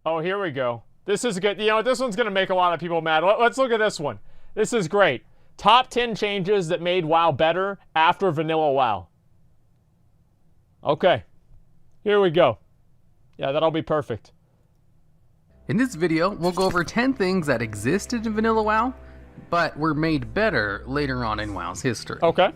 Oh, here we go. This is good. You know, this one's going to make a lot of people mad. Let's look at this one. This is great. Top 10 changes that made WoW better after vanilla WoW. Okay. Here we go. Yeah, that'll be perfect. In this video, we'll go over 10 things that existed in vanilla WoW, but were made better later on in WoW's history. Okay.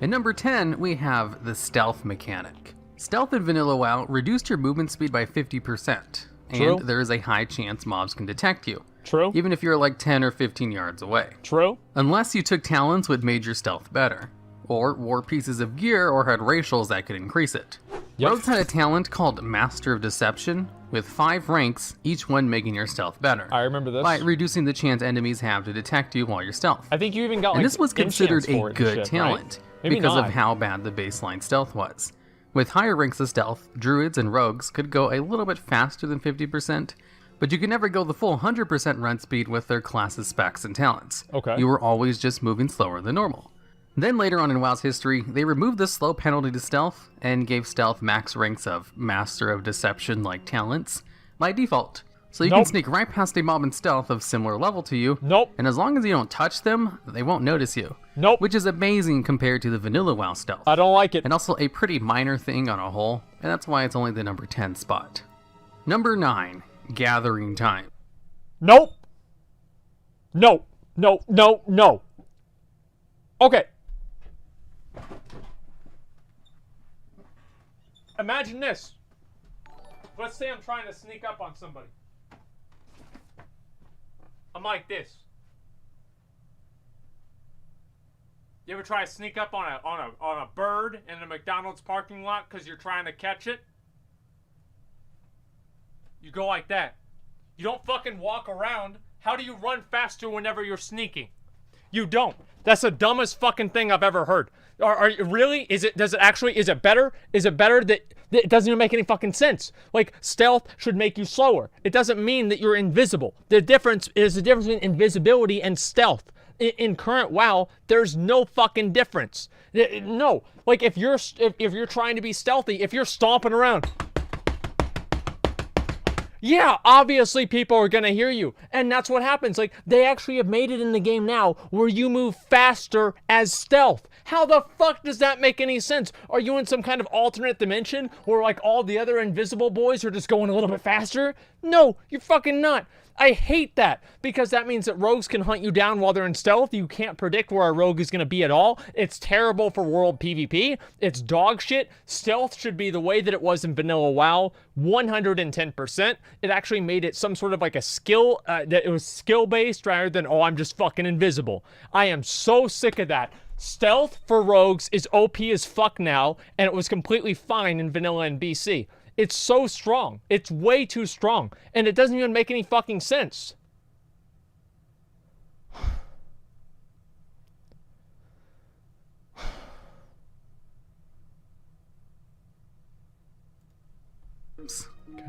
At number 10, we have the stealth mechanic. Stealth in vanilla WoW reduced your movement speed by 50%, True. and there is a high chance mobs can detect you. True. Even if you're like 10 or 15 yards away. True. Unless you took talents which made your stealth better, or wore pieces of gear or had racials that could increase it. Yep. Rogues had a talent called Master of Deception, with 5 ranks, each one making your stealth better. I remember this. By reducing the chance enemies have to detect you while you're stealth. I think you even got like And this was considered enchants for a it and good shit, talent, right? Maybe because not. of how bad the baseline stealth was. With higher ranks of stealth, druids and rogues could go a little bit faster than 50%, but you could never go the full 100% run speed with their classes, specs, and talents. Okay. You were always just moving slower than normal. Then later on in WoW's history, they removed the slow penalty to stealth and gave stealth max ranks of Master of Deception-like talents by default. So you can sneak right past a mob in stealth of similar level to you, and as long as you don't touch them, they won't notice you. Which is amazing compared to the vanilla WoW stealth. I don't like it. And also a pretty minor thing on a whole, and that's why it's only the number 10 spot. Number 9, gathering time. Nope. No. No. No. No. Okay. Imagine this. Let's say I'm trying to sneak up on somebody. I'm like this. You ever try to sneak up on a bird in a McDonald's parking lot because you're trying to catch it? You go like that. You don't fucking walk around. How do you run faster whenever you're sneaking? You don't. That's the dumbest fucking thing I've ever heard. Are you really? Is it better? Is it better that it doesn't even make any fucking sense? Like, stealth should make you slower. It doesn't mean that you're invisible. The difference is the difference between invisibility and stealth. In current WoW, there's no fucking difference. No. Like, if you're trying to be stealthy, if you're stomping around, yeah, obviously people are gonna hear you. And that's what happens. Like, they actually have made it in the game now where you move faster as stealth. How the fuck does that make any sense? Are you in some kind of alternate dimension where like all the other invisible boys are just going a little bit faster? No, you're fucking not. I hate that, because that means that rogues can hunt you down while they're in stealth. You can't predict where a rogue is going to be at all. It's terrible for world PvP. It's dog shit. Stealth should be the way that it was in vanilla WoW, 110%. It actually made it some sort of like a skill, that it was skill-based rather than, oh, I'm just fucking invisible. I am so sick of that. Stealth for rogues is OP as fuck now, and it was completely fine in vanilla and BC. It's so strong. It's way too strong. And it doesn't even make any fucking sense.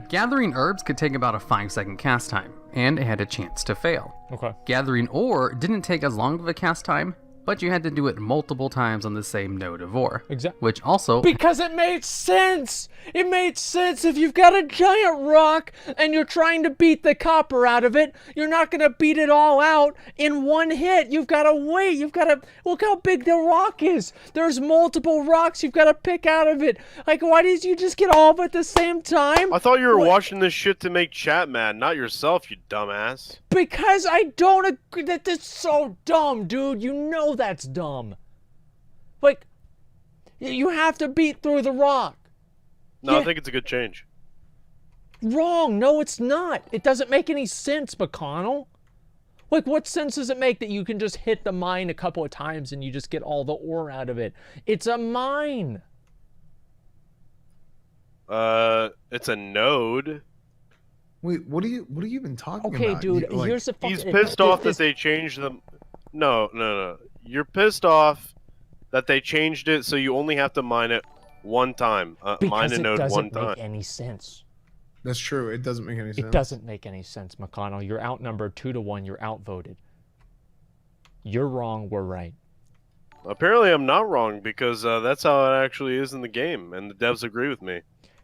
Gathering herbs could take about a 5-second cast time, and it had a chance to fail. Okay. Gathering ore didn't take as long of a cast time, but you had to do it multiple times on the same node of ore. Exactly. Which also... Because it made sense! It made sense. If you've got a giant rock and you're trying to beat the copper out of it, you're not going to beat it all out in one hit. You've got to wait. You've got to... Look how big the rock is. There's multiple rocks you've got to pick out of it. Like, why did you just get all of it at the same time? I thought you were watching this shit to make chat mad, not yourself, you dumbass. Because I don't agree. That's so dumb, dude. You know that's dumb. Like, you have to beat through the rock. No, I think it's a good change. Wrong. No, it's not. It doesn't make any sense, McConnell. Like, what sense does it make that you can just hit the mine a couple of times and you just get all the ore out of it? It's a mine. It's a node. Wait, what are you even talking Okay, about? dude, Like, here's the fucking... He's pissed off that they changed them. No. You're pissed off that they changed it so you only have to mine it one time. Mine a node one time. Because it doesn't make any sense. That's true. It doesn't make any sense. It doesn't make any sense, McConnell. You're outnumbered 2-1. You're outvoted. You're wrong. We're right. Apparently I'm not wrong, because that's how it actually is in the game, and the devs agree with me.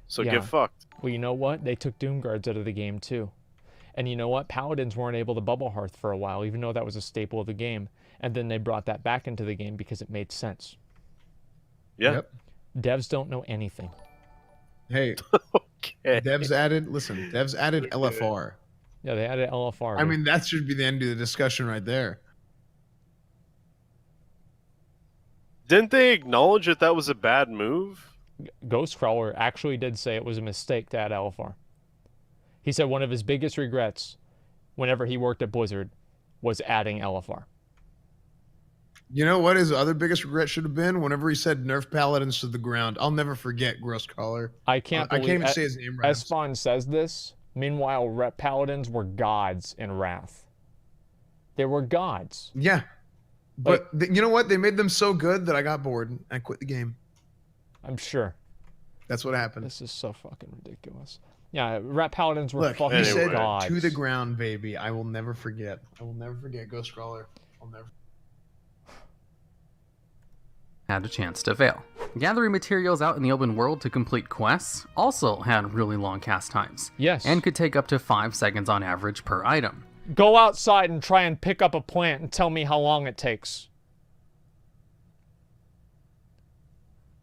So Yeah. get fucked. Well, you know what? They took Doom Guards out of the game too. And you know what? Paladins weren't able to bubble hearth for a while, even though that was a staple of the game. And then they brought that back into the game because it made sense. Yeah. Yep. Devs don't know anything. Hey, Okay. devs added LFR. Yeah, they added LFR. I mean, that should be the end of the discussion right there. Didn't they acknowledge that that was a bad move? Ghostcrawler actually did say it was a mistake to add LFR. He said one of his biggest regrets whenever he worked at Blizzard was adding LFR. You know what his other biggest regret should have been? Whenever he said nerf paladins to the ground. I'll never forget Gross Collar. I can't I can't believe even say his name right. Esfon says this. Meanwhile, Rep Paladins were gods in Wrath. They were gods. Yeah. But you know what? They made them so good that I got bored and I quit the game. I'm sure. That's what happened. This is so fucking ridiculous. Yeah, Rep Paladins were Look, fucking he said gods. to the ground, baby. I will never forget. I will never forget Ghost Crawler. I'll never. Had a chance to fail. Gathering materials out in the open world to complete quests also had really long cast times. Yes. And could take up to 5 seconds on average per item. Go outside and try and pick up a plant and tell me how long it takes.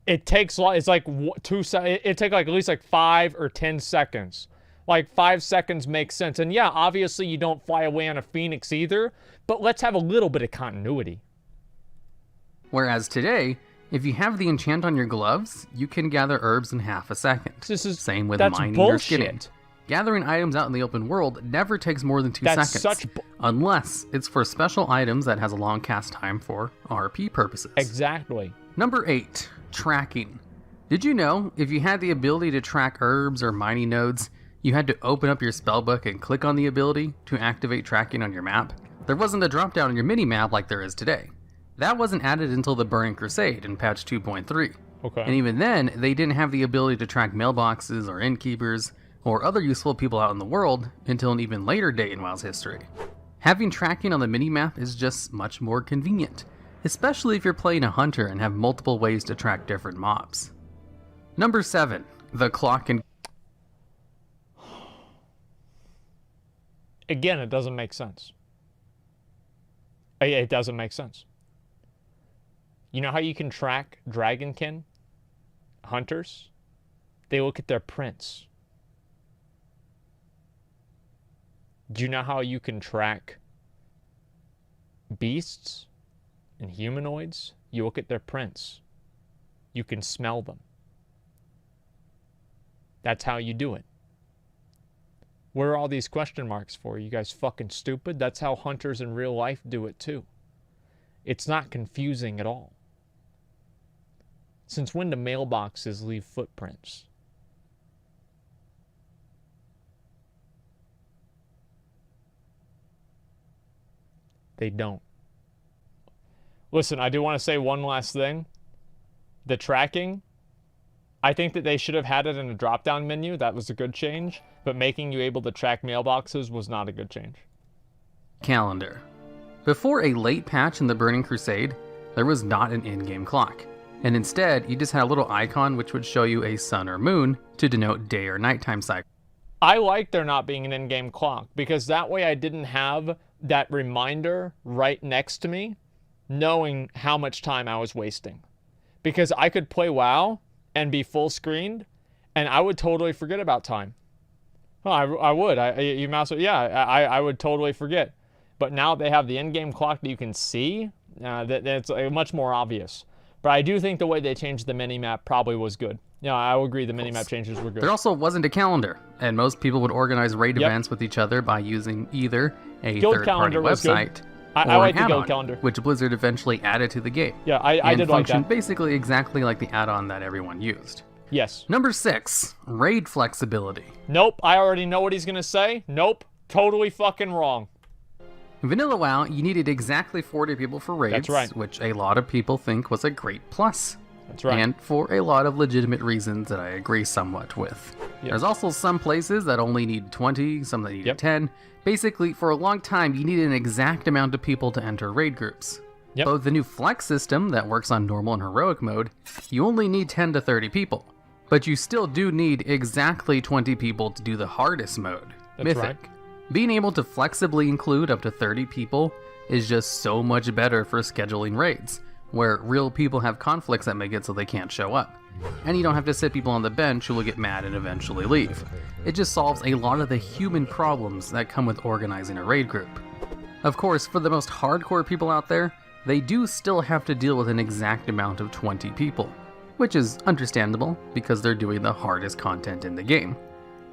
It takes, it's like 2 seconds. It takes like at least like 5 or 10 seconds. Like 5 seconds makes sense. And yeah, obviously you don't fly away on a phoenix either, but let's have a little bit of continuity. Whereas today, if you have the enchant on your gloves, you can gather herbs in half a second. Same with that's mining or bullshit. skinning. Gathering items out in the open world never takes more than 2 That's seconds. Unless it's for special items that has a long cast time for RP purposes. Exactly. Number 8, tracking. Did you know if you had the ability to track herbs or mining nodes, you had to open up your spellbook and click on the ability to activate tracking on your map? There wasn't a drop down on your mini-map like there is today. That wasn't added until the Burning Crusade in patch 2.3. Okay. And even then, they didn't have the ability to track mailboxes or innkeepers or other useful people out in the world until an even later date in WoW's history. Having tracking on the minimap is just much more convenient, especially if you're playing a hunter and have multiple ways to track different mobs. Number 7, the clock and... Again, it doesn't make sense. It doesn't make sense. You know how you can track dragonkin hunters? They look at their prints. Do you know how you can track beasts and humanoids? You look at their prints. You can smell them. That's how you do it. What are all these question marks for? You guys fucking stupid? That's how hunters in real life do it too. It's not confusing at all. Since when do mailboxes leave footprints? They don't. Listen, I do want to say one last thing. The tracking, I think that they should have had it in a drop-down menu. That was a good change. But making you able to track mailboxes was not a good change. calendar. Before a late patch in the Burning Crusade, there was not an in-game clock. And instead, you just had a little icon which would show you a sun or moon to denote day or nighttime cycle. I like there not being an in-game clock because that way I didn't have that reminder right next to me knowing how much time I was wasting. Because I could play WoW and be full screened and I would totally forget about time. Oh, I would. I would totally forget. But now they have the in-game clock that you can see. That's much more obvious. But I do think the way they changed the mini-map probably was good. Yeah, I would agree the mini-map changes were good. There also wasn't a calendar, and most people would organize raid events with each other by using either a Guild third-party calendar was website good. I or like an the guild add-on, calendar. which Blizzard eventually added to the game. Yeah, I and did like functioned that. basically exactly like the add-on that everyone used. Yes. Number 6, raid flexibility. Nope, I already know what he's going to say. Nope, totally fucking wrong. In Vanilla WoW, you needed exactly 40 people for raids, That's right. which a lot of people think was a great plus. That's right. And for a lot of legitimate reasons that I agree somewhat with. Yep. There's also some places that only need 20, some that need Yep. 10. Basically, for a long time, you needed an exact amount of people to enter raid groups. Yep. But with the new flex system that works on normal and heroic mode, you only need 10 to 30 people. But you still do need exactly 20 people to do the hardest mode, That's Mythic. right. Being able to flexibly include up to 30 people is just so much better for scheduling raids, where real people have conflicts that make it so they can't show up. And you don't have to sit people on the bench who will get mad and eventually leave. It just solves a lot of the human problems that come with organizing a raid group. Of course, for the most hardcore people out there, they do still have to deal with an exact amount of 20 people, which is understandable because they're doing the hardest content in the game.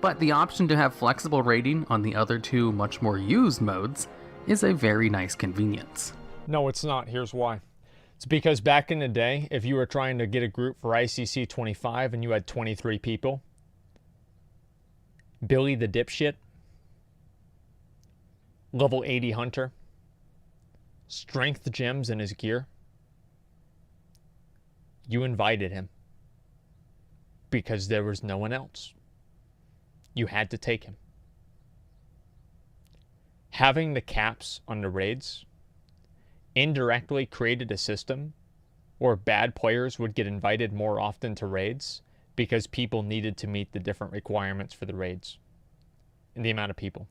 But the option to have flexible raiding on the other two much more used modes is a very nice convenience. No, it's not. Here's why. It's because back in the day, if you were trying to get a group for ICC 25 and you had 23 people, Billy the dipshit, level 80 hunter, strength gems in his gear, you invited him because there was no one else. You had to take him. Having the caps on the raids indirectly created a system where bad players would get invited more often to raids because people needed to meet the different requirements for the raids and the amount of people.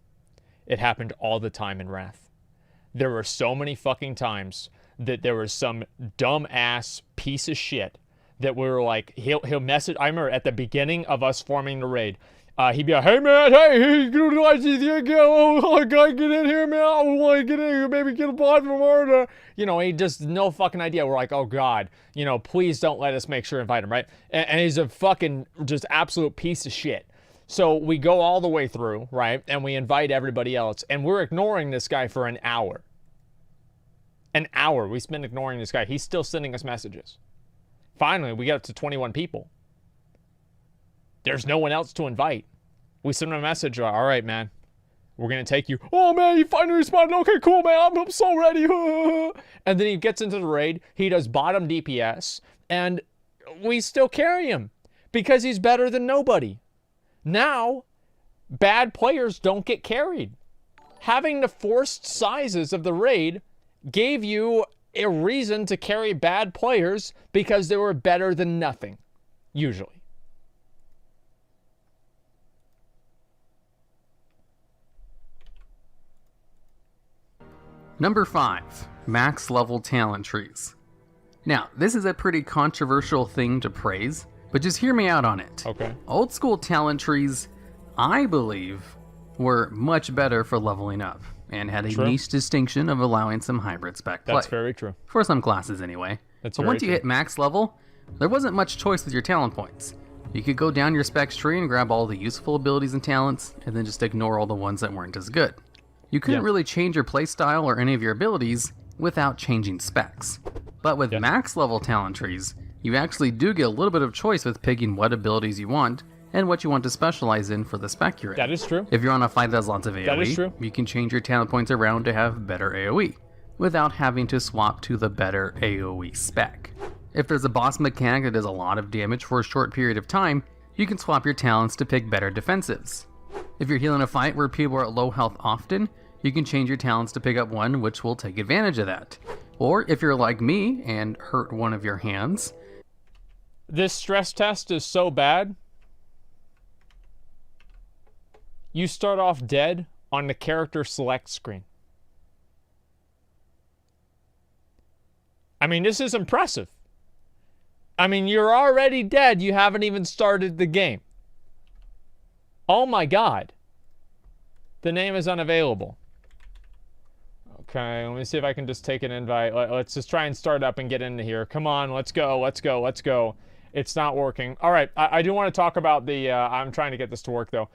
It happened all the time in Wrath. There were so many fucking times that there was some dumb ass piece of shit that we were like, he'll message. I remember at the beginning of us forming the raid, he'd be like, hey man, hey, oh, guy, get in here, man. I want to get in here, maybe get a pod from Marta. You know, he just no fucking idea. We're like, oh God, you know, please don't let us make sure to invite him, right? And he's a fucking just absolute piece of shit. So we go all the way through, right? And we invite everybody else. And we're ignoring this guy for an hour. An hour we spent ignoring this guy. He's still sending us messages. Finally, we get up to 21 people. There's no one else to invite. We send him a message. All right, man. We're going to take you. Oh, man, you finally responded. Okay, cool, man. I'm so ready. And then he gets into the raid. He does bottom DPS. And we still carry him because he's better than nobody. Now, bad players don't get carried. Having the forced sizes of the raid gave you a reason to carry bad players because they were better than nothing, usually. Number 5, max level talent trees. Now, this is a pretty controversial thing to praise, but just hear me out on it. Okay. Old school talent trees, I believe, were much better for leveling up and had a True. niche distinction of allowing some hybrid spec play. That's very true. For some classes anyway. That's but very once you true. hit max level, there wasn't much choice with your talent points. You could go down your specs tree and grab all the useful abilities and talents, and then just ignore all the ones that weren't as good. You couldn't Yeah. really change your playstyle or any of your abilities without changing specs. But with Yeah. max level talent trees, you actually do get a little bit of choice with picking what abilities you want and what you want to specialize in for the spec you're in. That is true. If you're on a fight that has lots of AoE, That is true. you can change your talent points around to have better AoE, without having to swap to the better AoE spec. If there's a boss mechanic that does a lot of damage for a short period of time, you can swap your talents to pick better defensives. If you're healing a fight where people are at low health often, you can change your talents to pick up one which will take advantage of that. Or if you're like me and hurt one of your hands, This stress test is so bad. You start off dead on the character select screen. I mean, this is impressive. I mean, you're already dead. You haven't even started the game. Oh my God. The name is unavailable. Okay, let me see if I can just take an invite. Let's just try and start up and get into here. Come on, let's go, let's go, let's go. It's not working. All right, I do want to talk about the, I'm trying to get this to work though.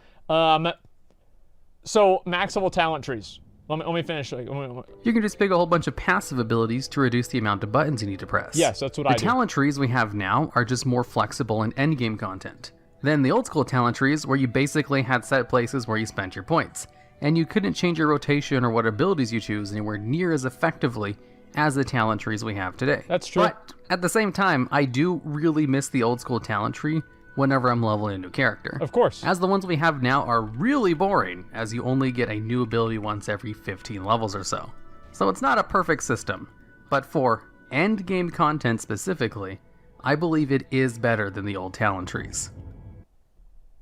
So, max level talent trees. Let me finish. you can just pick a whole bunch of passive abilities to reduce the amount of buttons you need to press. Yes, that's what I do. The talent trees we have now are just more flexible in endgame content than the old school talent trees where you basically had set places where you spent your points, and you couldn't change your rotation or what abilities you choose anywhere near as effectively as the talent trees we have today. That's true. But at the same time, I do really miss the old school talent tree whenever I'm leveling a new character. Of course. As the ones we have now are really boring, as you only get a new ability once every 15 levels or so. So it's not a perfect system, but for endgame content specifically, I believe it is better than the old talent trees.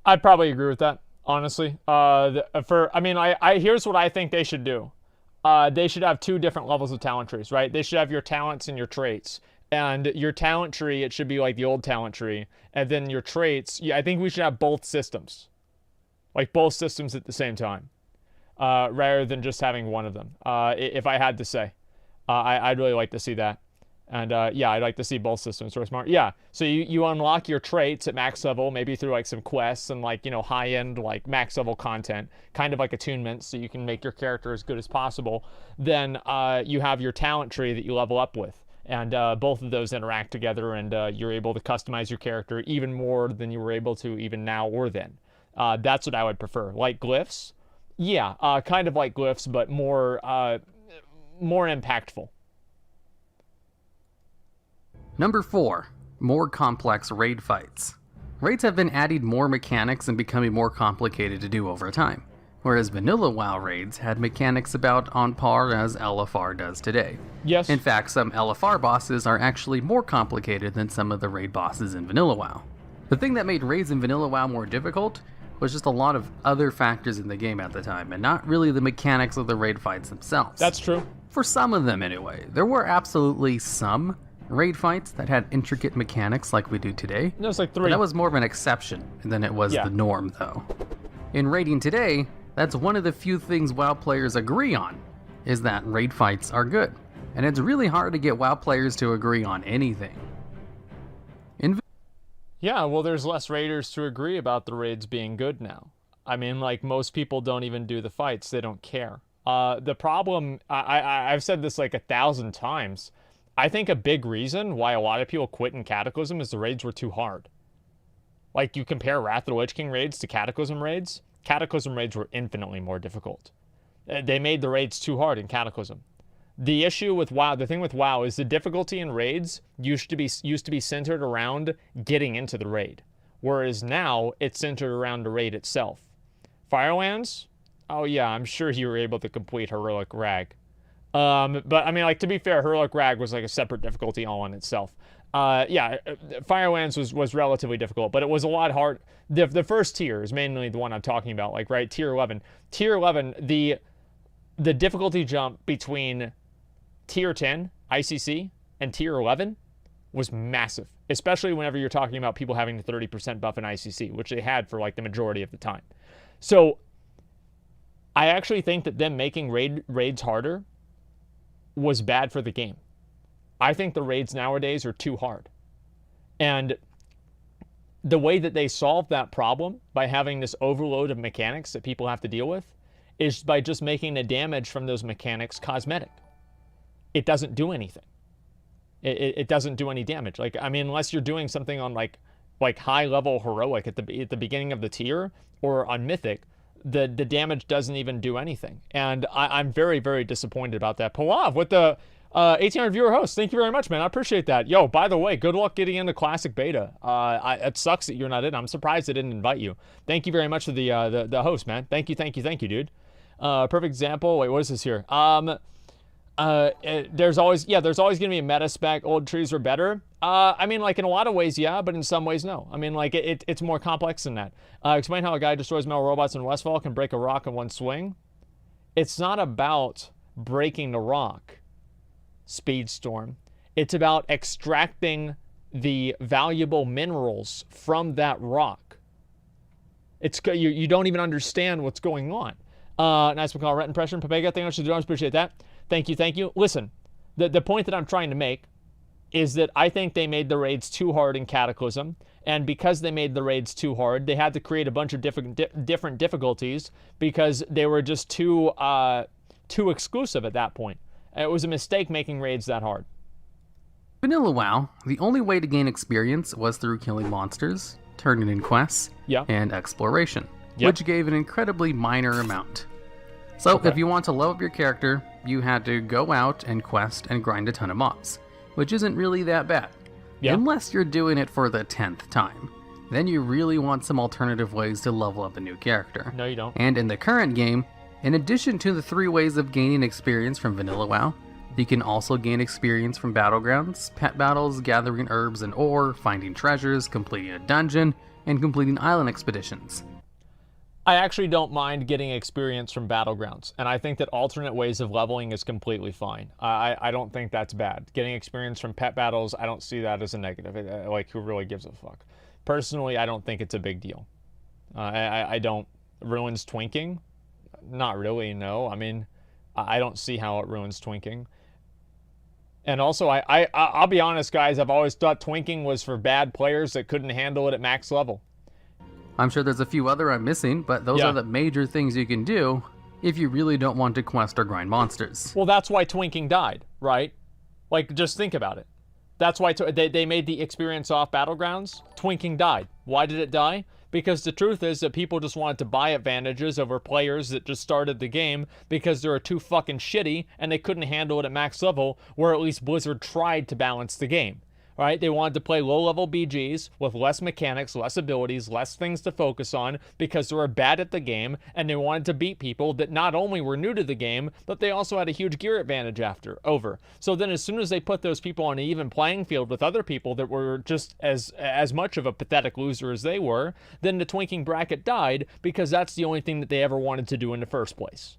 I'd probably agree with that, honestly. Here's what I think they should do. They should have 2 different levels of talent trees, right? They should have your talents and your traits. And your talent tree, it should be like the old talent tree. And then your traits, I think we should have both systems. Like both systems at the same time. Rather than just having one of them. If I had to say. I'd really like to see that. And yeah, I'd like to see both systems. So smart. Yeah, so you unlock your traits at max level, maybe through like some quests and like, high-end like max level content, kind of like attunements, so you can make your character as good as possible. Then you have your talent tree that you level up with. And both of those interact together, and you're able to customize your character even more than you were able to even now or then. That's what I would prefer. Like glyphs? Yeah, kind of like glyphs, but more impactful. Number 4, more complex raid fights. Raids have been adding more mechanics and becoming more complicated to do over time, whereas vanilla WoW raids had mechanics about on par as LFR does today. Yes. In fact, some LFR bosses are actually more complicated than some of the raid bosses in vanilla WoW. The thing that made raids in vanilla WoW more difficult was just a lot of other factors in the game at the time, and not really the mechanics of the raid fights themselves. That's true. For some of them anyway. There were absolutely some raid fights that had intricate mechanics like we do today. There's like 3. But that was more of an exception than it was the norm, though. In raiding today, that's one of the few things WoW players agree on, is that raid fights are good. And it's really hard to get WoW players to agree on anything. Yeah, well, there's less raiders to agree about the raids being good now. I mean, like, most people don't even do the fights. They don't care. The problem, I've said this like 1,000 times, I think a big reason why a lot of people quit in Cataclysm is the raids were too hard. Like, you compare Wrath of the Lich King raids to Cataclysm raids were infinitely more difficult. They made the raids too hard in Cataclysm. The issue with WoW, the thing with WoW is the difficulty in raids used to be centered around getting into the raid. Whereas now, it's centered around the raid itself. Firelands? Oh yeah, I'm sure you were able to complete Heroic Rag. But I mean, like, to be fair, Heroic Rag was like a separate difficulty all on itself. Yeah, Firelands was relatively difficult, but it was a lot hard. The first tier is mainly the one I'm talking about, like, right, tier 11. Tier 11, the difficulty jump between tier 10, ICC, and tier 11 was massive, especially whenever you're talking about people having the 30% buff in ICC, which they had for, like, the majority of the time. So, I actually think that them making raids harder was bad for the game. I think the raids nowadays are too hard. And the way that they solve that problem by having this overload of mechanics that people have to deal with is by just making the damage from those mechanics cosmetic. It doesn't do anything. It doesn't do any damage. Like, I mean, unless you're doing something on like high level heroic at the beginning of the tier or on mythic, the damage doesn't even do anything. And I'm very, very disappointed about that. Palav with the 1800 viewer host. Thank you very much, man. I appreciate that. Yo, by the way, good luck getting into Classic Beta. It sucks that you're not in. I'm surprised they didn't invite you. Thank you very much to the host, man. Thank you, dude. Perfect example. Wait, what is this here? There's always gonna be a meta spec. Old trees are better. I mean, like, in a lot of ways, yeah, but in some ways, no. I mean, like, it's more complex than that. Explain how a guy destroys metal robots in Westfall can break a rock in one swing. It's not about breaking the rock, Speedstorm. It's about extracting the valuable minerals from that rock. You don't even understand what's going on. Nice one call, Rhett impression. Papega, thank you much for the drums. Appreciate that. Thank you. Listen, the point that I'm trying to make is that I think they made the raids too hard in Cataclysm, and because they made the raids too hard, they had to create a bunch of different difficulties because they were just too exclusive at that point. It was a mistake making raids that hard. Vanilla WoW, the only way to gain experience was through killing monsters, turning in quests, and exploration, which gave an incredibly minor amount. So if you want to level up your character, you had to go out and quest and grind a ton of mobs, which isn't really that bad. Unless you're doing it for the 10th time. Then you really want some alternative ways to level up a new character. No, you don't. And in the current game, in addition to the 3 ways of gaining experience from Vanilla WoW, You can also gain experience from battlegrounds, pet battles, gathering herbs and ore, finding treasures, completing a dungeon, and completing island expeditions. I actually don't mind getting experience from battlegrounds, and I think that alternate ways of leveling is completely fine. I don't think that's bad. Getting experience from pet battles, I don't see that as a negative. Like, who really gives a fuck? Personally, I don't think it's a big deal. I don't. Ruins twinking? Not really, no. I mean, I don't see how it ruins twinking. And also, I'll be honest, guys, I've always thought twinking was for bad players that couldn't handle it at max level. I'm sure there's a few other I'm missing, but those are the major things you can do if you really don't want to quest or grind monsters. Well, that's why twinking died, right? Like, just think about it. That's why they made the experience off battlegrounds. Twinking died. Why did it die? Because the truth is that people just wanted to buy advantages over players that just started the game because they were too fucking shitty and they couldn't handle it at max level, where at least Blizzard tried to balance the game. Right? They wanted to play low-level BGs with less mechanics, less abilities, less things to focus on because they were bad at the game, and they wanted to beat people that not only were new to the game, but they also had a huge gear advantage over. So then as soon as they put those people on an even playing field with other people that were just as much of a pathetic loser as they were, then the twinking bracket died because that's the only thing that they ever wanted to do in the first place.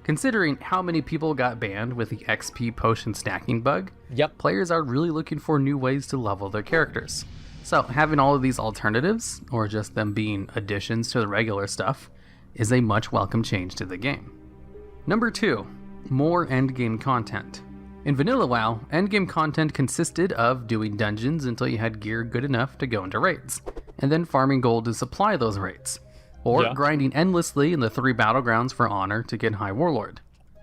Considering how many people got banned with the XP potion stacking bug, players are really looking for new ways to level their characters. So having all of these alternatives, or just them being additions to the regular stuff, is a much welcome change to the game. Number 2, more endgame content. In Vanilla WoW, endgame content consisted of doing dungeons until you had gear good enough to go into raids, and then farming gold to supply those raids. Or grinding endlessly in the 3 battlegrounds for honor to get High Warlord.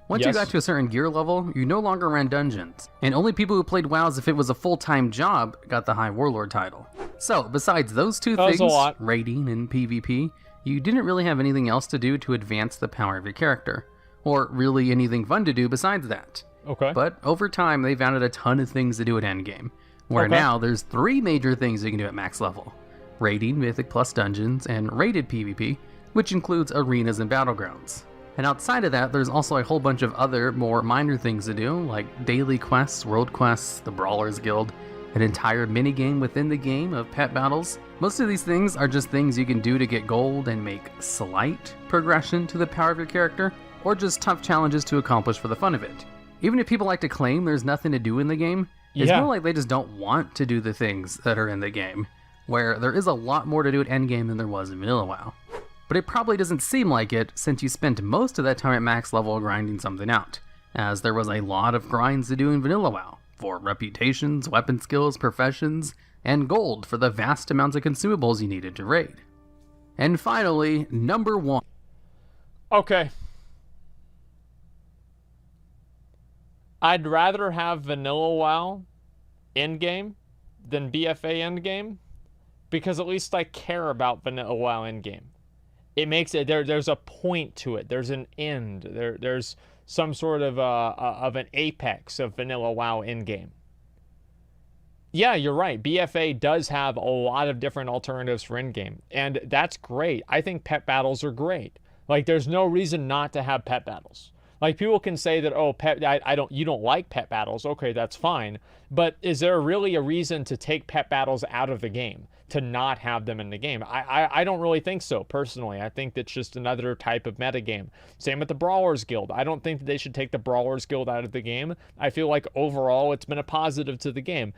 Once you got to a certain gear level, you no longer ran dungeons, and only people who played WoW as if it was a full-time job got the High Warlord title. So, besides those two things, raiding and PvP, you didn't really have anything else to do to advance the power of your character, or really anything fun to do besides that. Okay. But over time, they've added a ton of things to do at endgame, where now there's 3 major things you can do at max level. Raiding, Mythic plus dungeons, and raided PvP, which includes arenas and battlegrounds. And outside of that, there's also a whole bunch of other, more minor things to do, like daily quests, world quests, the Brawlers Guild, an entire minigame within the game of pet battles. Most of these things are just things you can do to get gold and make slight progression to the power of your character, or just tough challenges to accomplish for the fun of it. Even if people like to claim there's nothing to do in the game, it's more like they just don't want to do the things that are in the game, where there is a lot more to do at endgame than there was in Vanilla WoW. But it probably doesn't seem like it, since you spent most of that time at max level grinding something out, as there was a lot of grinds to do in Vanilla WoW, for reputations, weapon skills, professions, and gold for the vast amounts of consumables you needed to raid. And finally, number 1. Okay. I'd rather have Vanilla WoW endgame than BFA endgame, because at least I care about Vanilla WoW endgame. It makes it there's a point to it. There's an end. There's some sort of an apex of Vanilla WoW endgame. Yeah, you're right. BFA does have a lot of different alternatives for endgame, and that's great. I think pet battles are great. Like, there's no reason not to have pet battles. Like, people can say that, oh, you don't like pet battles. Okay, that's fine. But is there really a reason to take pet battles out of the game, to not have them in the game? I don't really think so, personally. I think that's just another type of metagame. Same with the Brawlers Guild. I don't think that they should take the Brawlers Guild out of the game. I feel like overall it's been a positive to the game.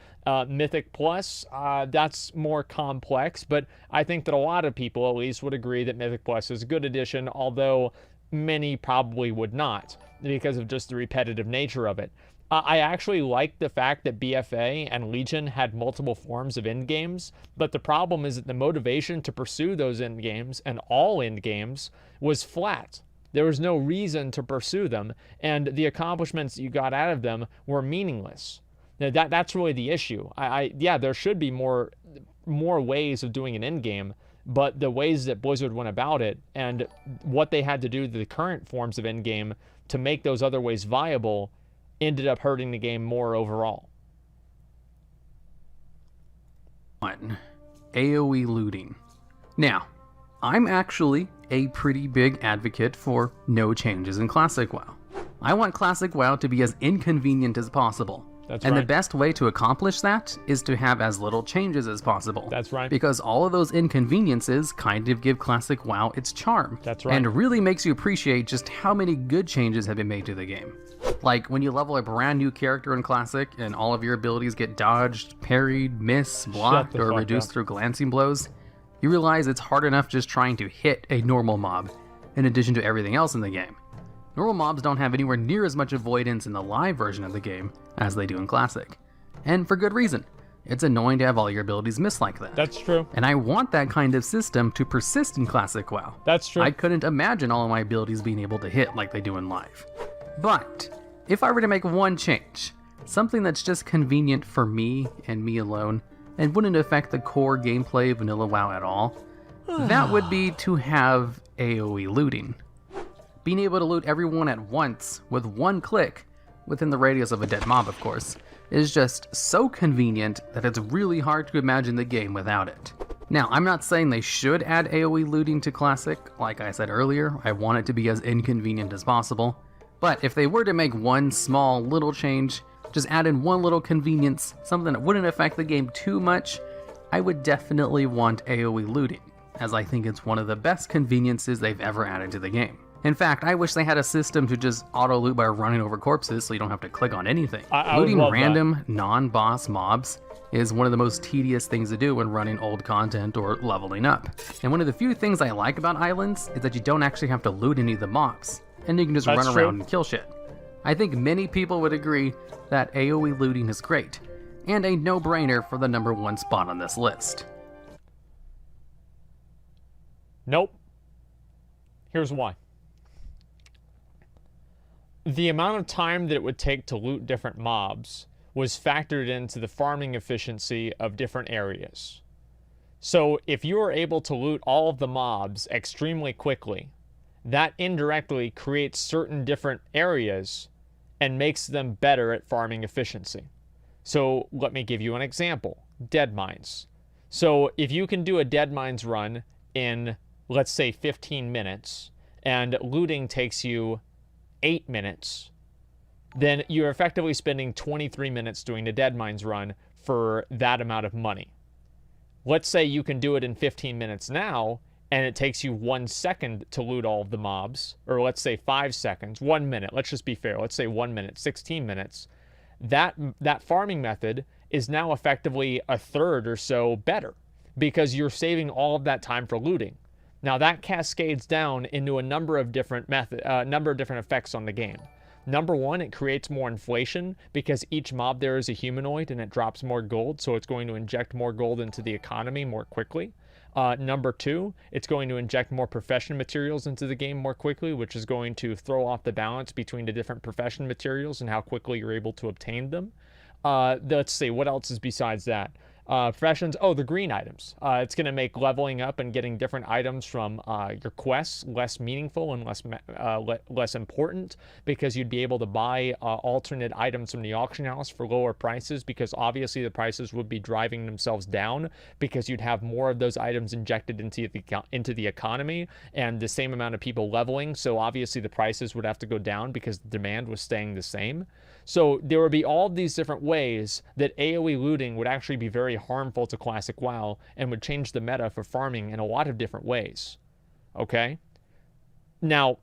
Mythic Plus, that's more complex, but I think that a lot of people at least would agree that Mythic Plus is a good addition, although many probably would not, because of just the repetitive nature of it. I actually like the fact that BFA and Legion had multiple forms of endgames, but the problem is that the motivation to pursue those endgames, and all endgames, was flat. There was no reason to pursue them, and the accomplishments you got out of them were meaningless. Now, that's really the issue. Yeah, there should be more ways of doing an endgame, but the ways that Blizzard went about it and what they had to do to the current forms of endgame to make those other ways viable ended up hurting the game more overall. 1. AoE looting. Now, I'm actually a pretty big advocate for no changes in Classic WoW. I want Classic WoW to be as inconvenient as possible. That's and right. the best way to accomplish that is to have as little changes as possible. That's right. Because all of those inconveniences kind of give Classic WoW its charm. That's right. And really makes you appreciate just how many good changes have been made to the game. Like when you level a brand new character in Classic and all of your abilities get dodged, parried, missed, blocked, the or fuck reduced up. through glancing blows, you realize it's hard enough just trying to hit a normal mob, in addition to everything else in the game. Normal mobs don't have anywhere near as much avoidance in the live version of the game as they do in Classic. And for good reason. It's annoying to have all your abilities miss like that. That's true. And I want that kind of system to persist in Classic WoW. That's true. I couldn't imagine all of my abilities being able to hit like they do in live. But if I were to make one change, something that's just convenient for me and me alone, and wouldn't affect the core gameplay of vanilla WoW at all, that would be to have AoE looting. Being able to loot everyone at once with one click, within the radius of a dead mob of course, is just so convenient that it's really hard to imagine the game without it. Now, I'm not saying they should add AoE looting to Classic. Like I said earlier, I want it to be as inconvenient as possible. But if they were to make one small little change, just add in one little convenience, something that wouldn't affect the game too much, I would definitely want AoE looting, as I think it's one of the best conveniences they've ever added to the game. In fact, I wish they had a system to just auto-loot by running over corpses so you don't have to click on anything. I would Looting love random, non-boss mobs is one of the most tedious things to do when running old content or leveling up. And one of the few things I like about islands is that you don't actually have to loot any of the mobs, and you can just That's run true. around and kill shit. I think many people would agree that AoE looting is great, and a no-brainer for the #1 spot on this list. Nope. Here's why. The amount of time that it would take to loot different mobs was factored into the farming efficiency of different areas. So if you are able to loot all of the mobs extremely quickly, that indirectly creates certain different areas and makes them better at farming efficiency. So let me give you an example. Dead mines. So if you can do a dead mines run in, let's say, 15 minutes, and looting takes you 8 minutes, then you're effectively spending 23 minutes doing a dead mines run for that amount of money. Let's say you can do it in 15 minutes now, and it takes you 1 second to loot all of the mobs, or let's say 5 seconds, 1 minute, let's just be fair, let's say 1 minute, 16 minutes. That farming method is now effectively a third or so better, because you're saving all of that time for looting. Now that cascades down into a number of different effects on the game. Number one, it creates more inflation because each mob there is a humanoid and it drops more gold, so it's going to inject more gold into the economy more quickly. Number two, it's going to inject more profession materials into the game more quickly, which is going to throw off the balance between the different profession materials and how quickly you're able to obtain them. Let's see, what else is besides that? Professions, the green items. It's going to make leveling up and getting different items from your quests less meaningful and less important, because you'd be able to buy alternate items from the auction house for lower prices, because obviously the prices would be driving themselves down because you'd have more of those items injected into the economy and the same amount of people leveling, so obviously the prices would have to go down because the demand was staying the same. So there would be all of these different ways that AoE looting would actually be very harmful to Classic WoW and would change the meta for farming in a lot of different ways. Okay? Now,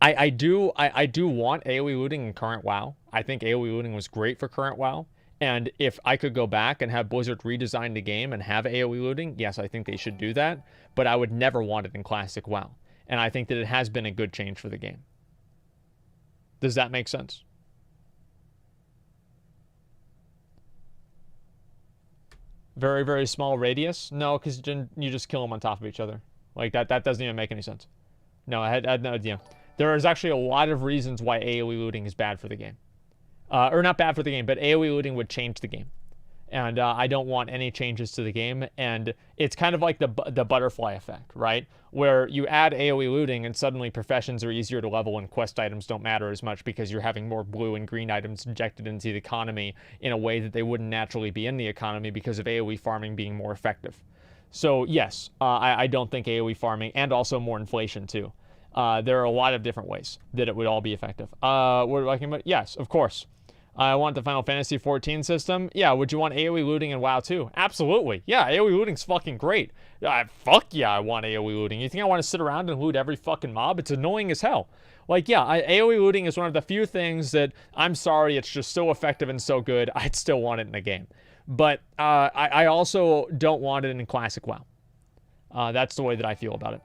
I do want AoE looting in current WoW. I think AoE looting was great for current WoW. And if I could go back and have Blizzard redesign the game and have AoE looting, yes, I think they should do that. But I would never want it in Classic WoW. And I think that it has been a good change for the game. Does that make sense? Very, very small radius? No, because you just kill them on top of each other. Like, that doesn't even make any sense. No, I had no idea. There is actually a lot of reasons why AoE looting is bad for the game. Or not bad for the game, but AoE looting would change the game. And I don't want any changes to the game. And it's kind of like the butterfly effect, right? Where you add AoE looting and suddenly professions are easier to level and quest items don't matter as much because you're having more blue and green items injected into the economy in a way that they wouldn't naturally be in the economy because of AoE farming being more effective. So yes, I don't think AoE farming, and also more inflation too. There are a lot of different ways that it would all be effective. What are we talking about? Yes, of course. I want the Final Fantasy 14 system. Yeah, would you want AoE looting in WoW too? Absolutely. Yeah, AoE looting's fucking great. Fuck yeah, I want AoE looting. You think I want to sit around and loot every fucking mob? It's annoying as hell. Like, yeah, AoE looting is one of the few things that, I'm sorry, it's just so effective and so good, I'd still want it in a game. But I also don't want it in classic WoW. That's the way that I feel about it.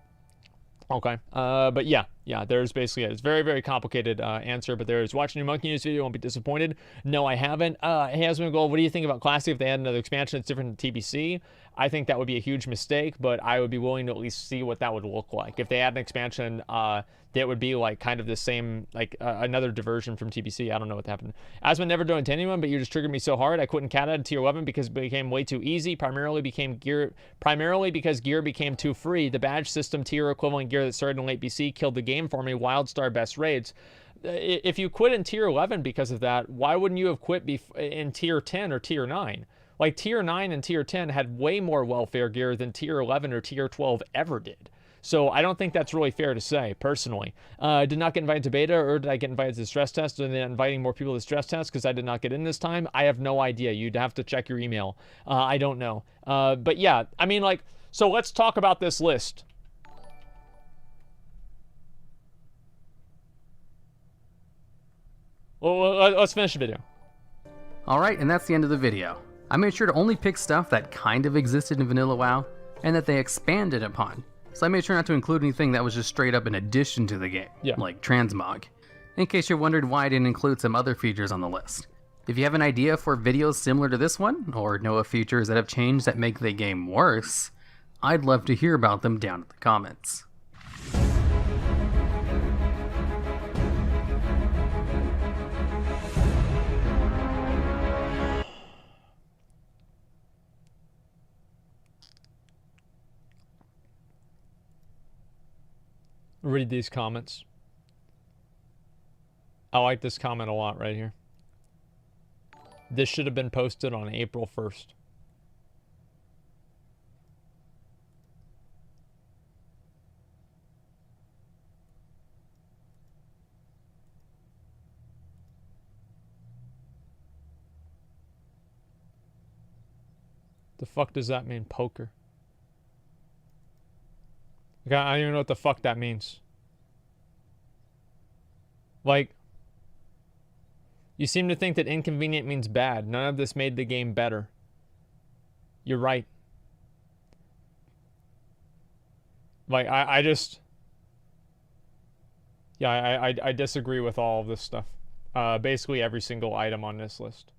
Okay. But yeah, there's basically it. It's very, very complicated answer, but there's watch a new Monkey News video, won't be disappointed. No, I haven't. Hey, Asmongold, what do you think about Classic if they had another expansion that's different than TBC? I think that would be a huge mistake, but I would be willing to at least see what that would look like. If they had an expansion that would be like kind of the same, like another diversion from TBC, I don't know what happened. Asmon never doing to anyone, but you just triggered me so hard. I quit Cat at tier 11 because it became way too easy, primarily because gear became too free. The badge system tier equivalent gear that started in late BC killed the game for me. Wildstar best raids. If you quit in tier 11 because of that, why wouldn't you have quit in tier 10 or tier 9? Like, tier 9 and tier 10 had way more welfare gear than tier 11 or tier 12 ever did. So I don't think that's really fair to say, personally. Did not get invited to beta, or did I get invited to the stress test? Are they inviting more people to the stress test because I did not get in this time? I have no idea. You'd have to check your email. I don't know. But yeah, I mean, like, so let's talk about this list. Well, let's finish the video. Alright, and that's the end of the video. I made sure to only pick stuff that kind of existed in Vanilla WoW, and that they expanded upon. So I made sure not to include anything that was just straight up an addition to the game, like transmog. In case you wondered why I didn't include some other features on the list. If you have an idea for videos similar to this one, or know of features that have changed that make the game worse, I'd love to hear about them down in the comments. Read these comments. I like this comment a lot right here. This should have been posted on April 1st. The fuck does that mean, poker? I don't even know what the fuck that means. Like, you seem to think that inconvenient means bad. None of this made the game better. You're right. Like, I just... Yeah, I disagree with all of this stuff. Basically every single item on this list.